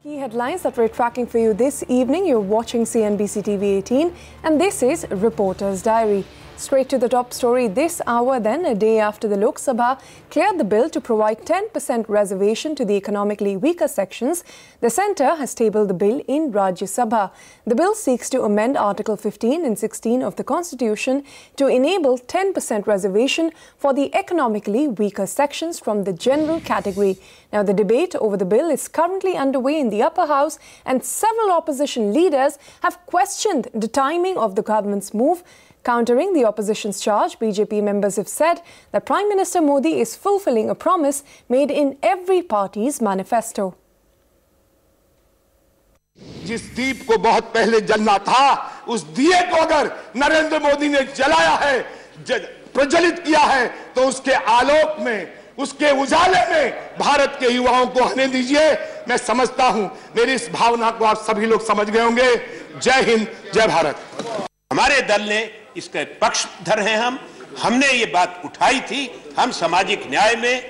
Key headlines that we're tracking for you this evening. You're watching CNBC TV 18 and this is Reporter's Diary. Straight to the top story this hour then, a day after the Lok Sabha cleared the bill to provide 10% reservation to the economically weaker sections, the centre has tabled the bill in Rajya Sabha. The bill seeks to amend Article 15 and 16 of the Constitution to enable 10% reservation for the economically weaker sections from the general category. Now, the debate over the bill is currently underway in the upper house and several opposition leaders have questioned the timing of the government's move. Countering the opposition's charge, BJP members have said that Prime Minister Modi is fulfilling a promise made in every party's manifesto. जिस दीप को बहुत पहले जलना था, उस दिए को अगर नरेंद्र मोदी ने जलाया है, प्रज्वलित किया है, तो उसके आलोक में, उसके उजाले में भारत के युवाओं को आने दीजिए। मैं समझता हूं, मेरी इस भावना को आप सभी लोग समझ गए होंगे। जय हिंद, जय भारत। हमारे दल ने इसके पक्षधर हैं। हमने ये बात उठाई थी। हम सामाजिक न्याय में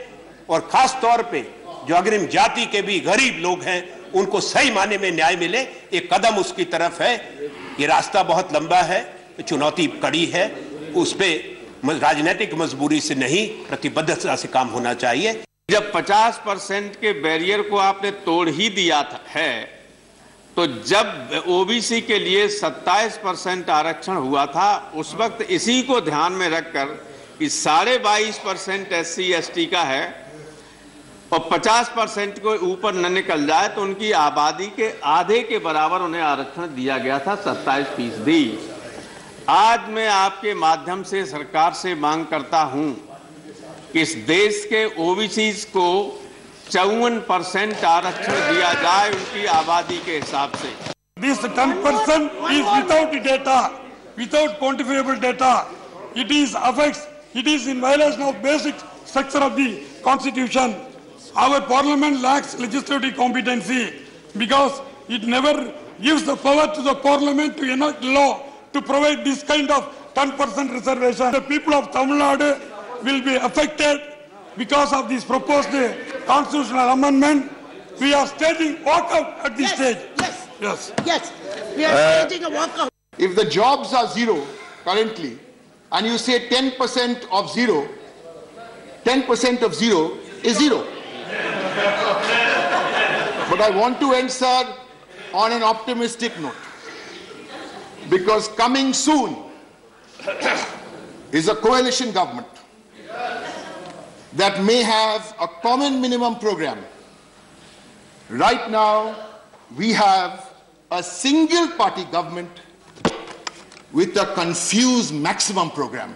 और खास तौर पे जो अग्रिम जाति के भी गरीब लोग हैं, उनको सही माने में न्याय मिले, एक कदम उसकी तरफ है। ये रास्ता बहुत लंबा है, चुनौती कड़ी है, उस पे राजनीतिक मजबूरी से नहीं, प्रतिबद्धता से काम होना चाहिए। जब 50% के बैरियर को आपने तोड़ ही दिया है, तो जब ओबीसी के लिए 27% आरक्षण हुआ था, उस वक्त इसी को ध्यान में रखकर कि 22.5% SC ST का है और 50% को ऊपर न निकल जाए तो उनकी आबादी के आधे के बराबर उन्हें आरक्षण दिया गया था, 27%। आज मैं आपके माध्यम से सरकार से मांग करता हूं कि इस देश के ओबीसीज को 54% आरक्षण दिया जाए उनकी आबादी के हिसाब से। This 10% is without data, without quantifiable data. It is in violation of basic structure of the Constitution. Our Parliament lacks legislative competency because it never gives the power to the Parliament to enact law to provide this kind of 10% reservation. The people of Tamil Nadu will be affected because of this proposed constitutional amendment. We are stating walkout at this stage. Yes. We are stating a walkout. If the jobs are zero currently, and you say 10% of zero, 10% of zero is zero. But I want to end, sir, on an optimistic note, because coming soon is a coalition government that may have a common minimum program. Right now, we have a single party government with a confused maximum program.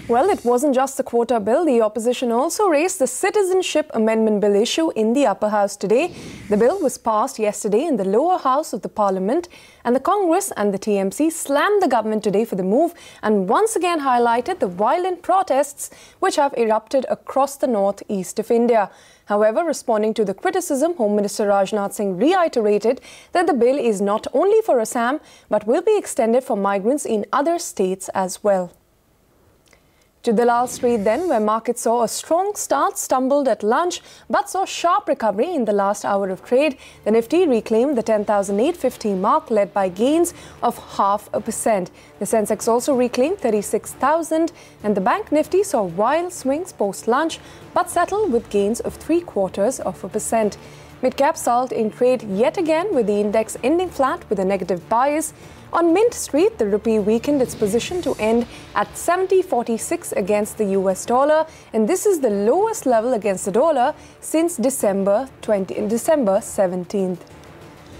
Well, it wasn't just the quota bill. The opposition also raised the Citizenship Amendment Bill issue in the upper house today. The bill was passed yesterday in the lower house of the parliament, and the Congress and the TMC slammed the government today for the move and once again highlighted the violent protests which have erupted across the northeast of India. However, responding to the criticism, Home Minister Rajnath Singh reiterated that the bill is not only for Assam but will be extended for migrants in other states as well. To Dalal Street then, where markets saw a strong start, stumbled at lunch but saw sharp recovery in the last hour of trade. The Nifty reclaimed the 10,850 mark, led by gains of 0.5%. The Sensex also reclaimed 36,000 and the Bank Nifty saw wild swings post-lunch but settled with gains of 0.75%. Mid-cap stalled in trade yet again, with the index ending flat with a negative bias. On Mint Street, the rupee weakened its position to end at 70.46 against the US dollar, and this is the lowest level against the dollar since December 17th.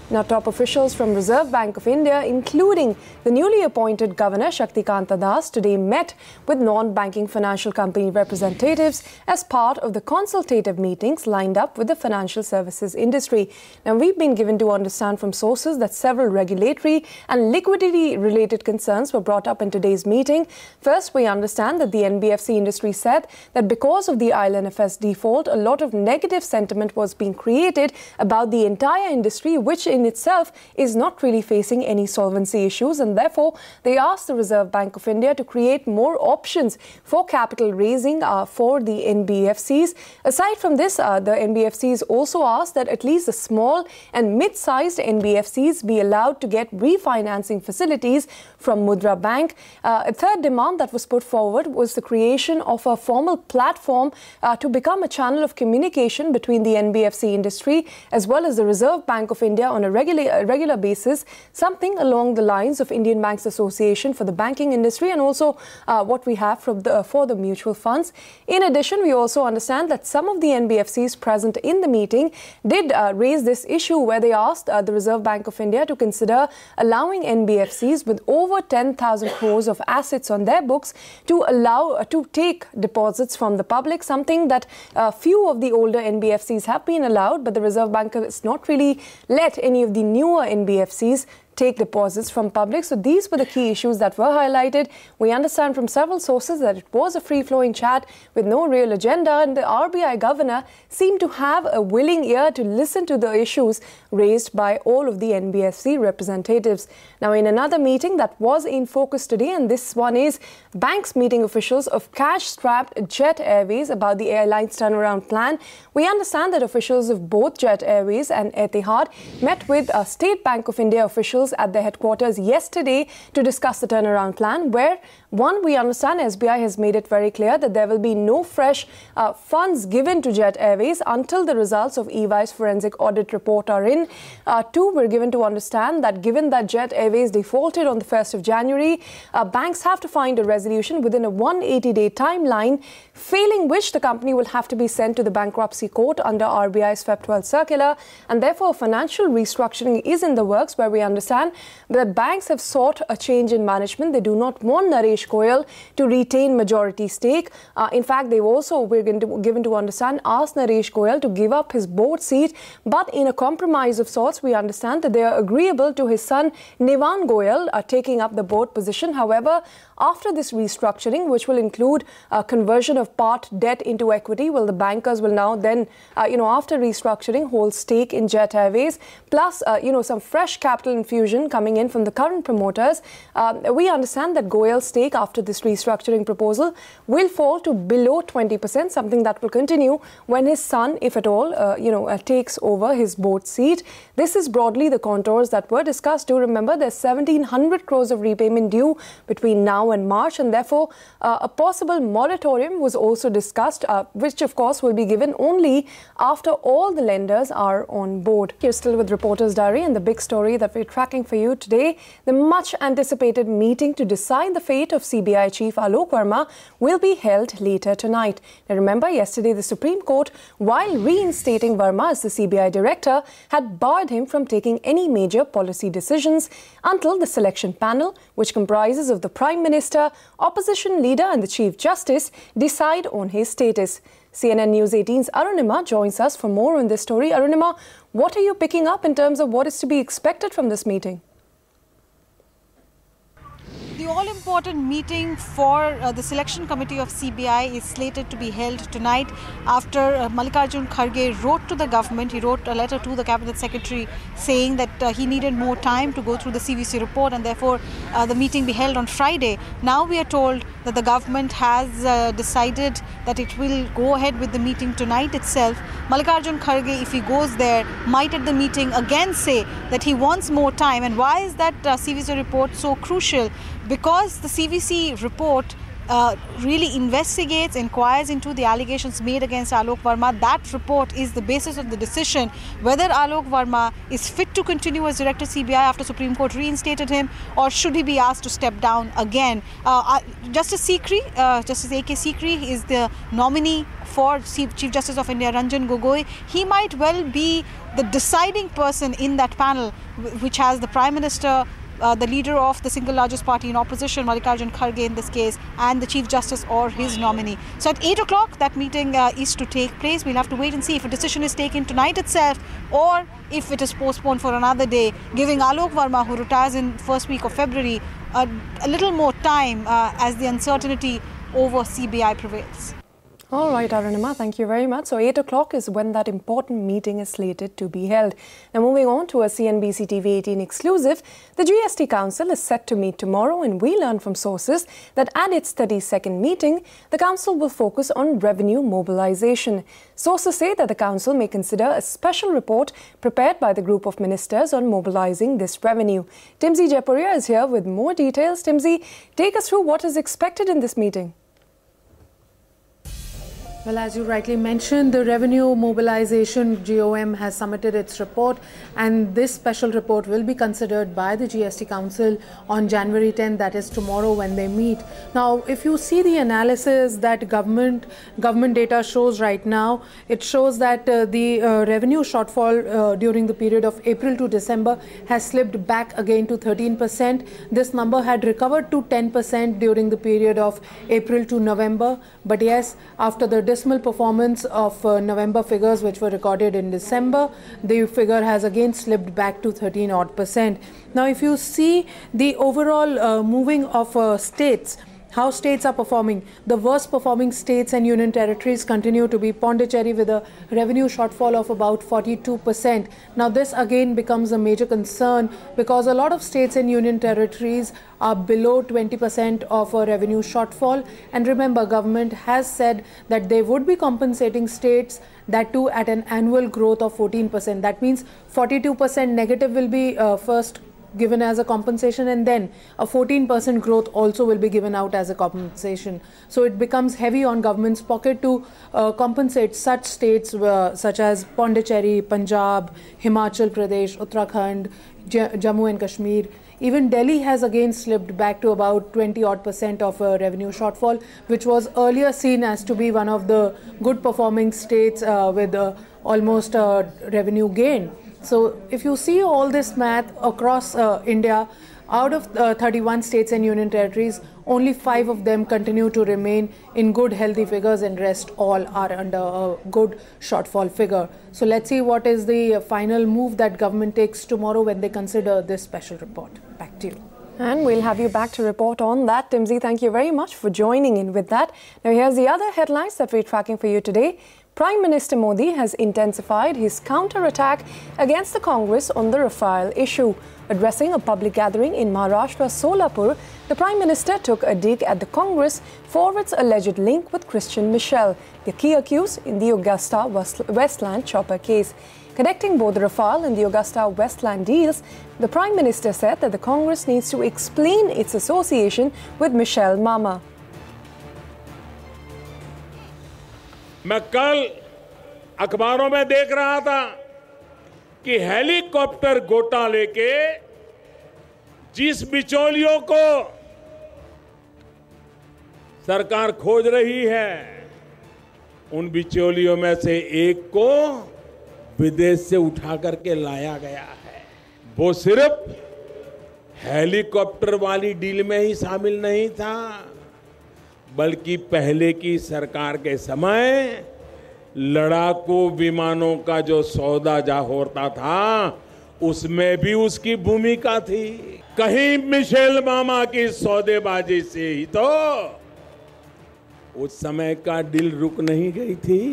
Now, top officials from Reserve Bank of India, including the newly appointed Governor Shaktikanta Das, today met with non-banking financial company representatives as part of the consultative meetings lined up with the financial services industry. Now, we've been given to understand from sources that several regulatory and liquidity-related concerns were brought up in today's meeting. First, we understand that the NBFC industry said that because of the IL&FS default, a lot of negative sentiment was being created about the entire industry, which in itself is not really facing any solvency issues, and therefore they asked the Reserve Bank of India to create more options for capital raising for the NBFCs. Aside from this, the NBFCs also asked that at least the small and mid-sized NBFCs be allowed to get refinancing facilities from Mudra Bank. A third demand that was put forward was the creation of a formal platform to become a channel of communication between the NBFC industry as well as the Reserve Bank of India on a regular basis, something along the lines of Indian Banks Association for the banking industry and also what we have for the mutual funds. In addition, we also understand that some of the NBFCs present in the meeting did raise this issue where they asked the Reserve Bank of India to consider allowing NBFCs with over 10,000 crores of assets on their books to take deposits from the public, something that few of the older NBFCs have been allowed, but the Reserve Bank has not really let any of the newer NBFCs take deposits from public. So these were the key issues that were highlighted. We understand from several sources that it was a free-flowing chat with no real agenda, and the RBI governor seemed to have a willing ear to listen to the issues raised by all of the NBFC representatives. Now, in another meeting that was in focus today, and this one is banks meeting officials of cash-strapped Jet Airways about the airline's turnaround plan. We understand that officials of both Jet Airways and Etihad met with State Bank of India officials at their headquarters yesterday to discuss the turnaround plan, where we understand SBI has made it very clear that there will be no fresh funds given to Jet Airways until the results of EY's forensic audit report are in. We're given to understand that given that Jet Airways defaulted on the 1st of January, banks have to find a resolution within a 180-day timeline, failing which the company will have to be sent to the bankruptcy court under RBI's Feb 12 circular, and therefore financial restructuring is in the works, where we understand that banks have sought a change in management. They do not want Naresh Goyal to retain majority stake. In fact, they've also, given to understand, asked Naresh Goyal to give up his board seat, but in a compromise of sorts, we understand that they are agreeable to his son Nivan Goyal taking up the board position. However, after this restructuring, which will include conversion of part debt into equity, the bankers will now then, after restructuring, hold stake in Jet Airways, plus, some fresh capital infusion coming in from the current promoters. We understand that Goyal's stake after this restructuring proposal will fall to below 20%, something that will continue when his son, if at all, takes over his board seat. This is broadly the contours that were discussed. Do remember there's 1,700 crores of repayment due between now and March, and therefore a possible moratorium was also discussed, which of course will be given only after all the lenders are on board. You're still with Reporter's Diary, and the big story that we're tracking for you today, the much anticipated meeting to decide the fate of CBI Chief Alok Verma will be held later tonight. Now remember, yesterday the Supreme Court, while reinstating Verma as the CBI director, had barred him from taking any major policy decisions until the selection panel, which comprises of the Prime Minister, Opposition Leader and the Chief Justice, decide on his status. CNN News 18's Arunima joins us for more on this story. Arunima, what are you picking up in terms of what is to be expected from this meeting? The all-important meeting for the selection committee of CBI is slated to be held tonight after Mallikarjun Kharge wrote to the government. He wrote a letter to the cabinet secretary saying that he needed more time to go through the CVC report, and therefore the meeting be held on Friday. Now we are told that the government has decided that it will go ahead with the meeting tonight itself. Mallikarjun Kharge, if he goes there, might at the meeting again say that he wants more time. And why is that CVC report so crucial? Because the CVC report really investigates, inquires into the allegations made against Alok Verma. That report is the basis of the decision whether Alok Verma is fit to continue as Director CBI after Supreme Court reinstated him, or should he be asked to step down again. Justice A.K. Sikri is the nominee for Chief Justice of India, Ranjan Gogoi. He might well be the deciding person in that panel, which has the Prime Minister, the leader of the single largest party in opposition, Mallikarjun Kharge in this case, and the Chief Justice or his nominee. So at 8 o'clock, that meeting is to take place. We'll have to wait and see if a decision is taken tonight itself or if it is postponed for another day, giving Alok Verma, who retires in first week of February, a little more time as the uncertainty over CBI prevails. All right, Arunima, thank you very much. So 8 o'clock is when that important meeting is slated to be held. Now moving on to a CNBC TV 18 exclusive, the GST Council is set to meet tomorrow, and we learn from sources that at its 32nd meeting, the Council will focus on revenue mobilization. Sources say that the Council may consider a special report prepared by the group of ministers on mobilizing this revenue. Timsy Japuria is here with more details. Timsy, take us through what is expected in this meeting. Well, as you rightly mentioned, the Revenue Mobilization GOM has submitted its report, and this special report will be considered by the GST Council on January 10th, that is tomorrow when they meet. Now, if you see the analysis that government data shows right now, it shows that the revenue shortfall during the period of April to December has slipped back again to 13%. This number had recovered to 10% during the period of April to November. But yes, after the dismal performance of November figures which were recorded in December, the figure has again slipped back to 13%. Now, if you see the overall moving of states, how states are performing, the worst performing states and union territories continue to be Pondicherry with a revenue shortfall of about 42%. Now, this again becomes a major concern because a lot of states and union territories are below 20% of a revenue shortfall. And remember, government has said that they would be compensating states, that too at an annual growth of 14%. That means 42% negative will be first given as a compensation, and then a 14% growth also will be given out as a compensation. So it becomes heavy on government's pocket to compensate such states such as Pondicherry, Punjab, Himachal Pradesh, Uttarakhand, Jammu and Kashmir. Even Delhi has again slipped back to about 20% of a revenue shortfall, which was earlier seen as to be one of the good performing states with almost revenue gain. So if you see all this math across India, out of 31 states and union territories, only 5 of them continue to remain in good healthy figures, and rest all are under a good shortfall figure. So let's see what is the final move that government takes tomorrow when they consider this special report. Back to you. And we'll have you back to report on that. Timsy, thank you very much for joining in with that. Now here's the other headlines that we're tracking for you today. Prime Minister Modi has intensified his counter-attack against the Congress on the Rafale issue. Addressing a public gathering in Maharashtra's Solapur, the Prime Minister took a dig at the Congress for its alleged link with Christian Michel, the key accused in the Augusta Westland chopper case. Connecting both the Rafale and the Augusta Westland deals, the Prime Minister said that the Congress needs to explain its association with Michel Mama. मैं कल अखबारों में देख रहा था कि helicopter घोटाले के जिस बिचौलियों को सरकार खोज रही है, उन बिचौलियों में से एक को विदेश से उठा करके लाया गया है। वो सिर्फ हेलीकॉप्टर वाली डील में ही शामिल नहीं था, बल्कि पहले की सरकार के समय लड़ाकू विमानों का जो सौदा जा होता था, उसमें भी उसकी भूमिका थी। कहीं मिशेल मामा की सौदेबाजी से ही तो उस समय का डील रुक नहीं गई थी।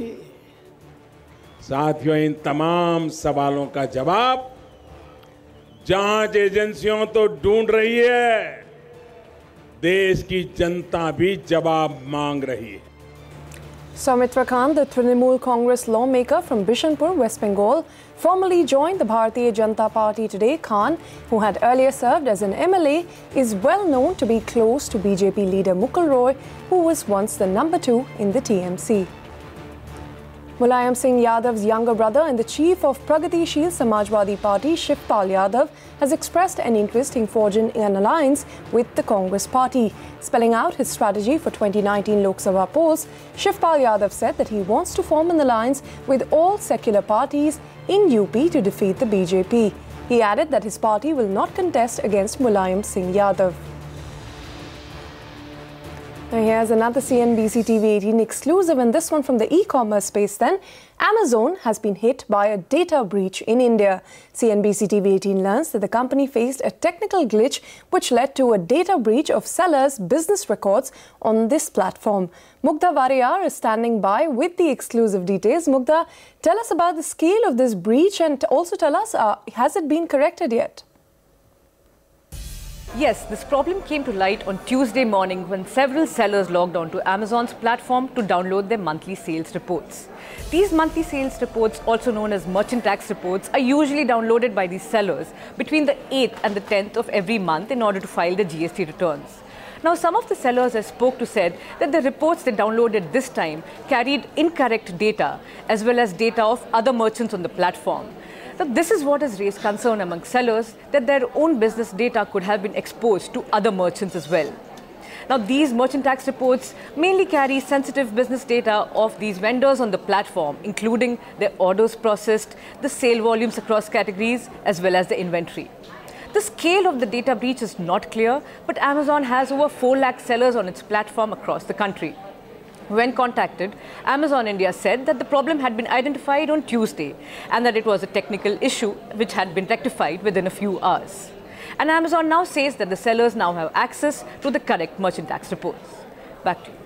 साथियों, इन तमाम सवालों का जवाब जांच एजेंसियों तो ढूंढ रही है, देश की जनता भी जवाब मांग रही है। Soumitra Khan, the Trinamool Congress lawmaker from Bishanpur, West Bengal, formally joined the Bharatiya Janata Party today. Khan, who had earlier served as an MLA, is well known to be close to BJP leader Mukul Roy, who was once the number 2 in the TMC. Mulayam Singh Yadav's younger brother and the chief of Pragatishil Samajwadi Party, Shivpal Yadav, has expressed an interest in forging an alliance with the Congress party. Spelling out his strategy for 2019 Lok Sabha polls, Shivpal Yadav said that he wants to form an alliance with all secular parties in UP to defeat the BJP. He added that his party will not contest against Mulayam Singh Yadav. Now here's another CNBC TV 18 exclusive, and this one from the e-commerce space then. Amazon has been hit by a data breach in India. CNBC TV 18 learns that the company faced a technical glitch which led to a data breach of sellers' business records on this platform. Mugdha Variyar is standing by with the exclusive details. Mugdha, tell us about the scale of this breach and also tell us, has it been corrected yet? Yes, this problem came to light on Tuesday morning when several sellers logged onto Amazon's platform to download their monthly sales reports. These monthly sales reports, also known as merchant tax reports, are usually downloaded by these sellers between the 8th and the 10th of every month in order to file the GST returns. Now, some of the sellers I spoke to said that the reports they downloaded this time carried incorrect data as well as data of other merchants on the platform. Now, this is what has raised concern among sellers that their own business data could have been exposed to other merchants as well. Now, these merchant tax reports mainly carry sensitive business data of these vendors on the platform, including their orders processed, the sale volumes across categories, as well as the inventory. The scale of the data breach is not clear, but Amazon has over 4 lakh sellers on its platform across the country. When contacted, Amazon India said that the problem had been identified on Tuesday and that it was a technical issue which had been rectified within a few hours. And Amazon now says that the sellers now have access to the correct merchant tax reports. Back to you.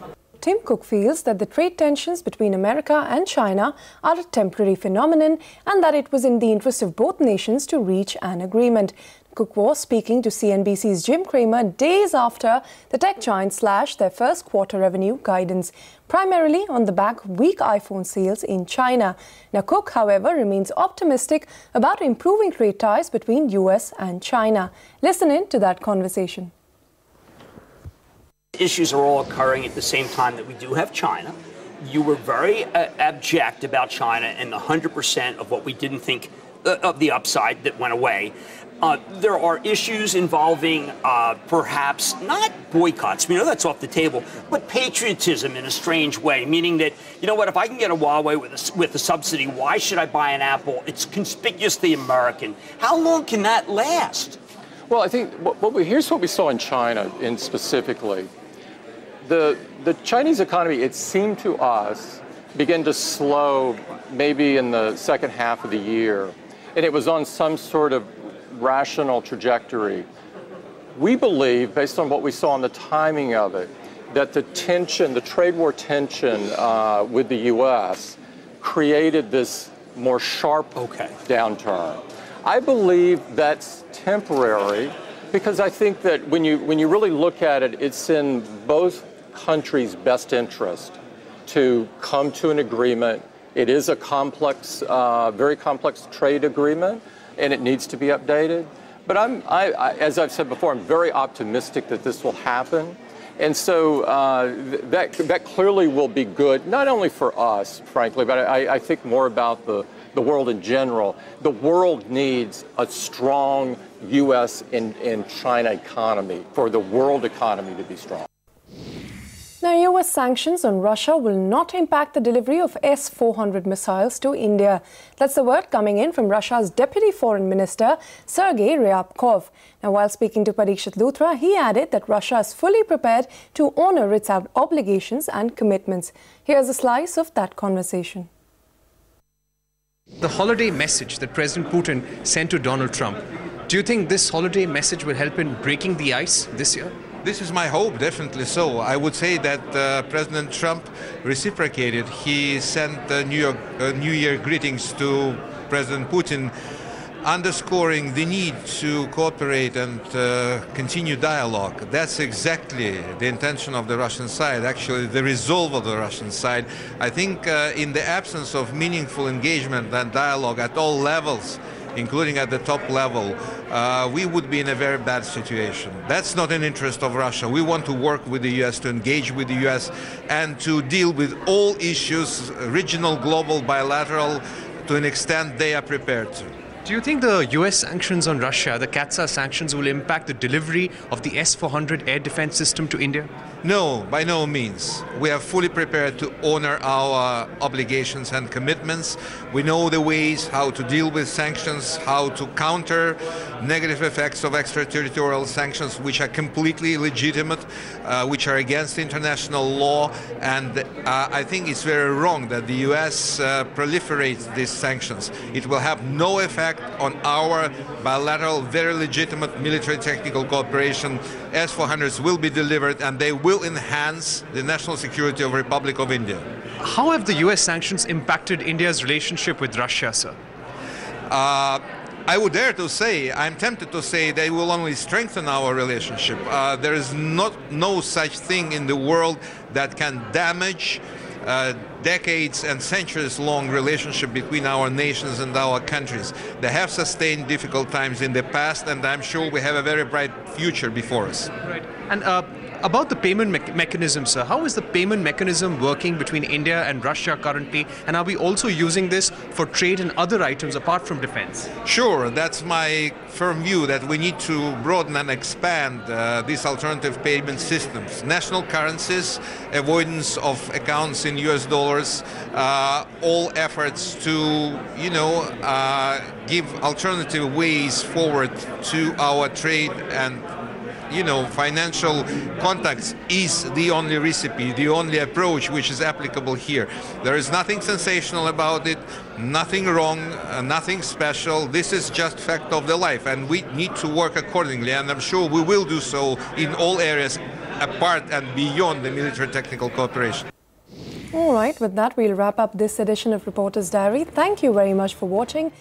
Tim Cook feels that the trade tensions between America and China are a temporary phenomenon and that it was in the interest of both nations to reach an agreement. Cook was speaking to CNBC's Jim Cramer days after the tech giants slashed their first quarter revenue guidance, primarily on the back of weak iPhone sales in China. Now, Cook, however, remains optimistic about improving trade ties between US and China. Listen in to that conversation. Issues are all occurring at the same time that we do have China. You were very abject about China and the 100% of what we didn't think of the upside that went away. There are issues involving perhaps not boycotts, we know that's off the table, but patriotism in a strange way, meaning that, you know what, if I can get a Huawei with a subsidy, why should I buy an Apple? It's conspicuously American. How long can that last? Well, I think here's what we saw in China specifically. The Chinese economy, it seemed to us, began to slow maybe in the second half of the year, and it was on some sort of rational trajectory. We believe, based on what we saw on the timing of it, that the tension, the trade war tension with the U.S. created this more sharp downturn. I believe that's temporary because I think that when you really look at it, it's in both countries' best interest to come to an agreement. It is a complex, very complex trade agreement, and it needs to be updated. But as I've said before, I'm very optimistic that this will happen. And so that clearly will be good, not only for us, frankly, but I think more about the world in general. The world needs a strong U.S. and China economy for the world economy to be strong. Now, U.S. sanctions on Russia will not impact the delivery of S-400 missiles to India. That's the word coming in from Russia's Deputy Foreign Minister, Sergei Ryabkov. Now, while speaking to Parikshit Luthra, he added that Russia is fully prepared to honor its obligations and commitments. Here's a slice of that conversation. The holiday message that President Putin sent to Donald Trump, do you think this holiday message will help in breaking the ice this year? This is my hope, definitely so. I would say that President Trump reciprocated. He sent New Year greetings to President Putin, underscoring the need to cooperate and continue dialogue. That's exactly the intention of the Russian side, actually the resolve of the Russian side. I think in the absence of meaningful engagement and dialogue at all levels, including at the top level, we would be in a very bad situation. That's not in interest of Russia. We want to work with the U.S., to engage with the U.S., and to deal with all issues, regional, global, bilateral, to an extent they are prepared to. Do you think the U.S. sanctions on Russia, the CATSA sanctions, will impact the delivery of the S-400 air defense system to India? No, by no means. We are fully prepared to honor our obligations and commitments. We know the ways how to deal with sanctions, how to counter negative effects of extraterritorial sanctions, which are completely legitimate, which are against international law. And I think it's very wrong that the US proliferates these sanctions. It will have no effect on our bilateral, very legitimate military technical cooperation. S-400s will be delivered and they will enhance the national security of the Republic of India. How have the US sanctions impacted India's relationship with Russia, sir? I would dare to say, I'm tempted to say they will only strengthen our relationship. There is no such thing in the world that can damage decades and centuries-long relationship between our nations and our countries. They have sustained difficult times in the past, and I'm sure we have a very bright future before us. Right. And about the payment mechanism, sir, how is the payment mechanism working between India and Russia currently? And are we also using this for trade and other items apart from defense? Sure, that's my firm view that we need to broaden and expand these alternative payment systems. National currencies, avoidance of accounts in US dollars, all efforts to, give alternative ways forward to our trade and financial contacts is the only recipe, the only approach which is applicable here. There is nothing sensational about it, nothing wrong, nothing special. This is just fact of the life, and we need to work accordingly, and I'm sure we will do so in all areas apart and beyond the military technical cooperation. All right, with that, we'll wrap up this edition of Reporter's Diary. Thank you very much for watching.